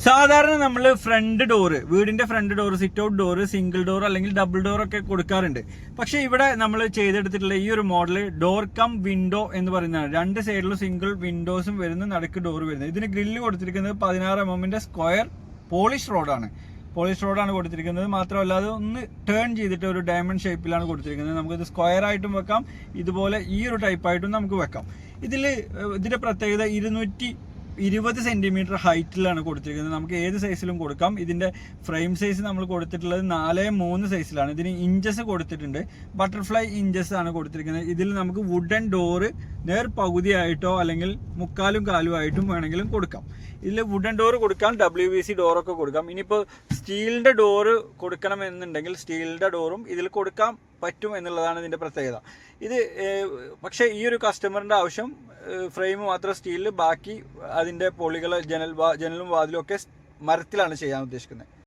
സാധാരണ നമ്മൾ front door, വീടിന്റെ front door, sit out door, single door അല്ലെങ്കിൽ ഡബിൾ ഡോർ ഒക്കെ കൊടുക്കാറുണ്ട്. പക്ഷെ ഇവിടെ നമ്മൾ ചെയ്തെടുത്തിട്ടുള്ള ഈ ഒരു മോഡല് ഡോർ കം വിൻഡോ എന്ന് പറയുന്നതാണ്. രണ്ട് സൈഡിലും സിംഗിൾ വിൻഡോസും വരുന്ന, നടുക്ക് ഡോർ വരുന്നത്. ഇതിന് ഗ്രില്ല് കൊടുത്തിരിക്കുന്നത് 16 mm സ്ക്വയർ പോളിഷ് റോഡാണ് കൊടുത്തിരിക്കുന്നത്. മാത്രമല്ല അത് ഒന്ന് ടേൺ ചെയ്തിട്ട് ഒരു ഡയമണ്ട് ഷേപ്പിലാണ് കൊടുത്തിരിക്കുന്നത്. നമുക്കിത് സ്ക്വയർ ആയിട്ടും വെക്കാം, ഇതുപോലെ ഈ ഒരു ടൈപ്പായിട്ടും നമുക്ക് വെക്കാം. ഇതിന്റെ പ്രത്യേകത 220 സെന്റിമീറ്റർ ഹൈറ്റിലാണ് കൊടുത്തിരിക്കുന്നത്. നമുക്ക് ഏത് സൈസിലും കൊടുക്കാം. ഇതിന്റെ ഫ്രെയിം സൈസ് നമ്മൾ കൊടുത്തിട്ടുള്ളത് 4:3 സൈസിലാണ്. ഇതിന് ഇഞ്ചസ് കൊടുത്തിട്ടുണ്ട്, ബട്ടർഫ്ലൈ ഇഞ്ചസ് ആണ് കൊടുത്തിരിക്കുന്നത്. ഇതിൽ നമുക്ക് വുഡൻ ഡോറ് നേർ പകുതിയായിട്ടോ അല്ലെങ്കിൽ മുക്കാലും കാലും ആയിട്ടും വേണമെങ്കിലും കൊടുക്കാം. ഇതിൽ വുഡൻ ഡോറ് കൊടുക്കാം, WVC ഡോറൊക്കെ കൊടുക്കാം. ഇനിയിപ്പോൾ സ്റ്റീലിന്റെ ഡോറ് കൊടുക്കണമെന്നുണ്ടെങ്കിൽ സ്റ്റീലിന്റെ ഡോറും ഇതിൽ കൊടുക്കാൻ പറ്റും എന്നുള്ളതാണ് ഇതിന്റെ പ്രത്യേകത. ഇത് പക്ഷേ ഈ ഒരു കസ്റ്റമറിന്റെ ആവശ്യം ഫ്രെയിം മാത്രം സ്റ്റീലിൽ, ബാക്കി അതിന്റെ പൊളികൾ, ജനലും വാതിലും ഒക്കെ മരത്തിലാണ് ചെയ്യാൻ ഉദ്ദേശിക്കുന്നത്.